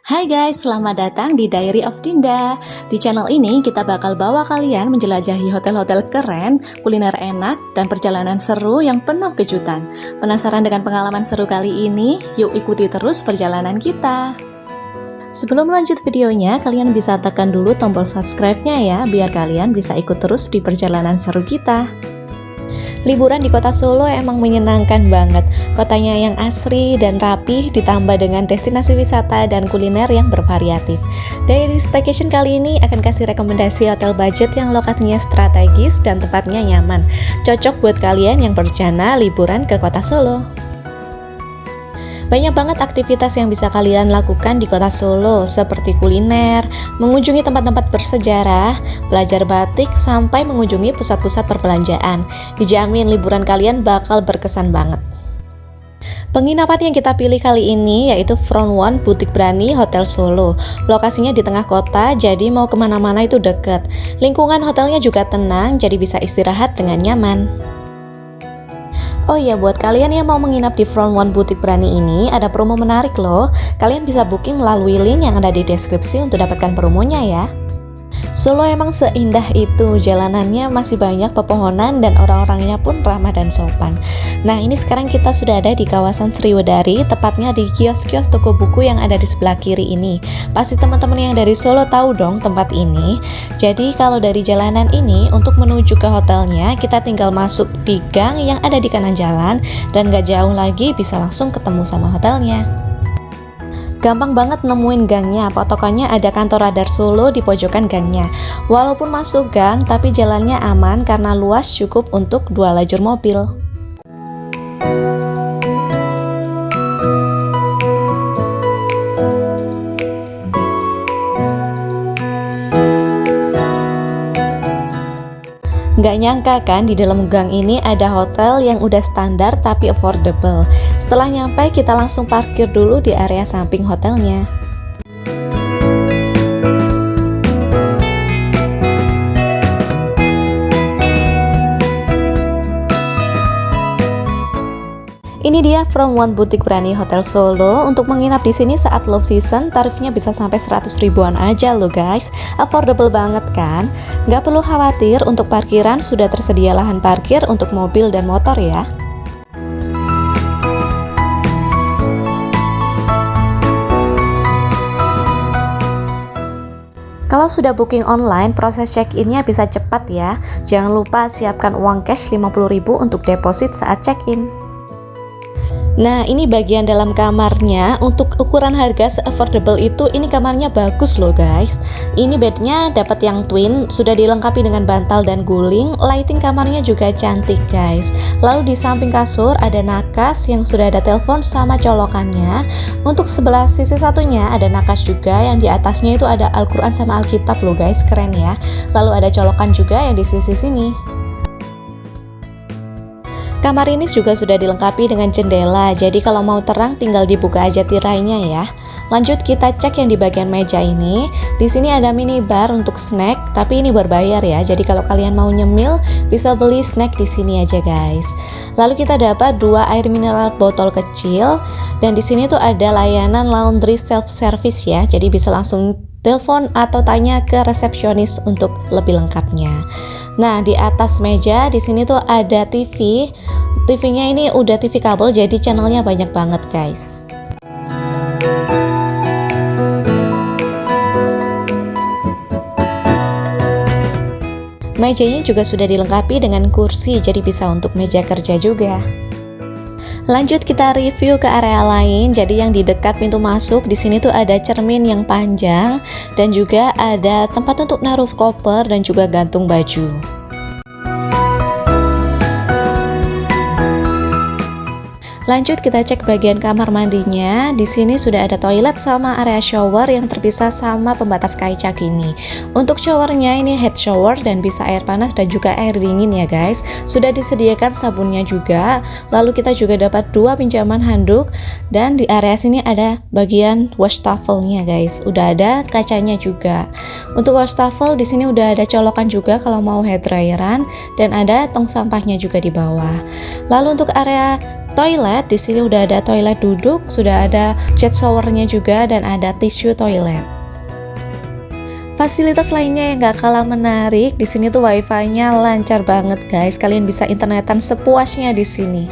Hai guys, selamat datang di Diary of Dinda. Di channel ini kita bakal bawa kalian menjelajahi hotel-hotel keren, kuliner enak, dan perjalanan seru yang penuh kejutan. Penasaran dengan pengalaman seru kali ini? Yuk ikuti terus perjalanan kita. Sebelum lanjut videonya, kalian bisa tekan dulu tombol subscribe-nya ya, biar kalian bisa ikut terus di perjalanan seru kita. Liburan di kota Solo emang menyenangkan banget. Kotanya yang asri dan rapih ditambah dengan destinasi wisata dan kuliner yang bervariatif. Dari staycation kali ini akan kasih rekomendasi hotel budget yang lokasinya strategis dan tempatnya nyaman. Cocok buat kalian yang berencana liburan ke kota Solo. Banyak banget aktivitas yang bisa kalian lakukan di kota Solo, seperti kuliner, mengunjungi tempat-tempat bersejarah, belajar batik, sampai mengunjungi pusat-pusat perbelanjaan. Dijamin liburan kalian bakal berkesan banget. Penginapan yang kita pilih kali ini yaitu Front One Butik Brani Hotel Solo. Lokasinya di tengah kota, jadi mau kemana-mana itu deket. Lingkungan hotelnya juga tenang, jadi bisa istirahat dengan nyaman. Oh iya, buat kalian yang mau menginap di Front One Butik Brani ini, ada promo menarik loh. Kalian bisa booking melalui link yang ada di deskripsi untuk dapatkan promonya ya. Solo emang seindah itu, jalanannya masih banyak pepohonan dan orang-orangnya pun ramah dan sopan. Nah, ini sekarang kita sudah ada di kawasan Sriwedari, tepatnya di kios-kios toko buku yang ada di sebelah kiri ini. Pasti teman-teman yang dari Solo tahu dong tempat ini. Jadi kalau dari jalanan ini, untuk menuju ke hotelnya, kita tinggal masuk di gang yang ada di kanan jalan, dan gak jauh lagi bisa langsung ketemu sama hotelnya. Gampang banget nemuin gangnya, patokannya ada kantor radar Solo di pojokan gangnya. Walaupun masuk gang, tapi jalannya aman karena luas cukup untuk 2 lajur mobil. Nggak nyangka kan di dalam gang ini ada hotel yang udah standar tapi affordable. Setelah nyampe kita langsung parkir dulu di area samping hotelnya. Ini dia Front One Butik Brani Hotel Solo. Untuk menginap di sini saat low season, tarifnya bisa sampai 100 ribuan aja loh guys. Affordable banget kan? Nggak perlu khawatir, untuk parkiran sudah tersedia lahan parkir untuk mobil dan motor ya. Kalau sudah booking online, proses check-in-nya bisa cepat ya. Jangan lupa siapkan uang cash 50.000 untuk deposit saat check-in. Nah, ini bagian dalam kamarnya. Untuk ukuran harga se-affordable itu, ini kamarnya bagus loh guys. Ini bednya dapat yang twin, sudah dilengkapi dengan bantal dan guling. Lighting kamarnya juga cantik guys. Lalu di samping kasur ada nakas yang sudah ada telepon sama colokannya. Untuk sebelah sisi satunya ada nakas juga, yang di atasnya itu ada Al-Quran sama Alkitab loh guys, keren ya. Lalu ada colokan juga yang di sisi sini. Kamar ini juga sudah dilengkapi dengan jendela, jadi kalau mau terang tinggal dibuka aja tirainya ya. Lanjut kita cek yang di bagian meja ini. Di sini ada minibar untuk snack, tapi ini berbayar ya. Jadi kalau kalian mau nyemil, bisa beli snack di sini aja guys. Lalu kita dapat 2 air mineral botol kecil, dan di sini tuh ada layanan laundry self service ya. Jadi bisa langsung telepon atau tanya ke resepsionis untuk lebih lengkapnya. Nah, di atas meja di sini tuh ada TV. TV-nya ini udah TV kabel, jadi channelnya banyak banget guys. Mejanya juga sudah dilengkapi dengan kursi, jadi bisa untuk meja kerja juga. Lanjut kita review ke area lain. Jadi yang di dekat pintu masuk di sini tuh ada cermin yang panjang, dan juga ada tempat untuk naruh koper dan juga gantung baju. Lanjut kita cek bagian kamar mandinya. Di sini sudah ada toilet sama area shower yang terpisah sama pembatas kaca gini. Untuk showernya ini head shower dan bisa air panas dan juga air dingin ya guys. Sudah disediakan sabunnya juga. Lalu kita juga dapat 2 pinjaman handuk, dan di area sini ada bagian wastafelnya guys. Udah ada kacanya juga. Untuk wastafel di sini udah ada colokan juga kalau mau hair dryeran, dan ada tong sampahnya juga di bawah. Lalu untuk area Toilet di sini udah ada toilet duduk, sudah ada jet showernya juga, dan ada tisu toilet. Fasilitas lainnya yang gak kalah menarik di sini tuh wifi-nya lancar banget guys. Kalian bisa internetan sepuasnya di sini.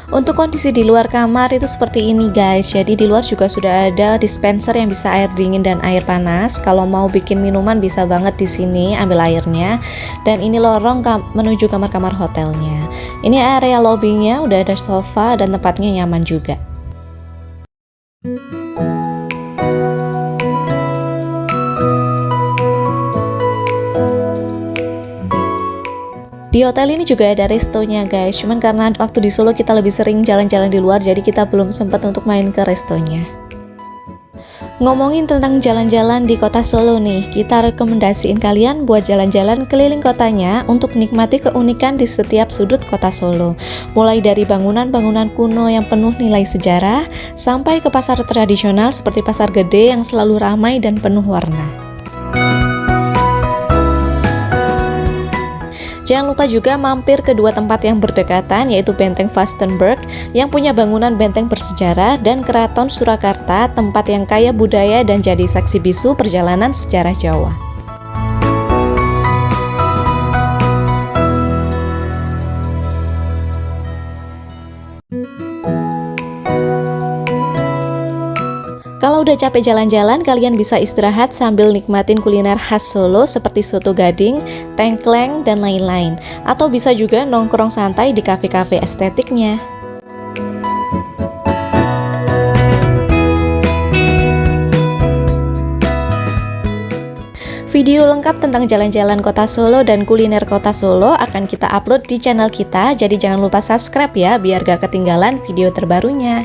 Untuk kondisi di luar kamar itu seperti ini guys. Jadi di luar juga sudah ada dispenser yang bisa air dingin dan air panas. Kalau mau bikin minuman bisa banget di sini ambil airnya. Dan ini lorong menuju kamar-kamar hotelnya. Ini area lobbynya, udah ada sofa dan tempatnya nyaman juga. Di hotel ini juga ada restonya guys, cuman karena waktu di Solo kita lebih sering jalan-jalan di luar, jadi kita belum sempat untuk main ke restonya. Ngomongin tentang jalan-jalan di kota Solo nih, kita rekomendasiin kalian buat jalan-jalan keliling kotanya untuk nikmati keunikan di setiap sudut kota Solo. Mulai dari bangunan-bangunan kuno yang penuh nilai sejarah, sampai ke pasar tradisional seperti Pasar Gede yang selalu ramai dan penuh warna. Jangan lupa juga mampir ke dua tempat yang berdekatan, yaitu Benteng Vastenburg yang punya bangunan benteng bersejarah dan Keraton Surakarta, tempat yang kaya budaya dan jadi saksi bisu perjalanan sejarah Jawa. Kalau udah capek jalan-jalan, kalian bisa istirahat sambil nikmatin kuliner khas Solo seperti soto gading, tengkleng, dan lain-lain. Atau bisa juga nongkrong santai di kafe-kafe estetiknya. Video lengkap tentang jalan-jalan kota Solo dan kuliner kota Solo akan kita upload di channel kita, jadi jangan lupa subscribe ya, biar gak ketinggalan video terbarunya.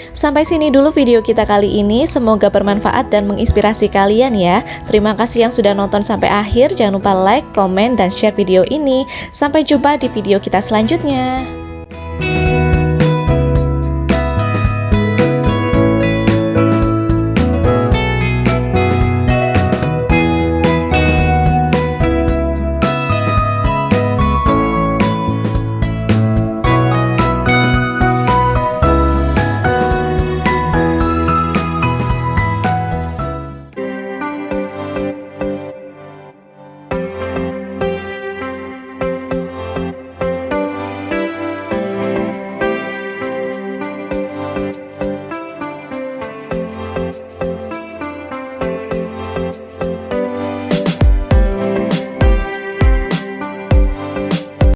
Sampai sini dulu video kita kali ini, semoga bermanfaat dan menginspirasi kalian ya. Terima kasih yang sudah nonton sampai akhir, jangan lupa like, komen, dan share video ini. Sampai jumpa di video kita selanjutnya.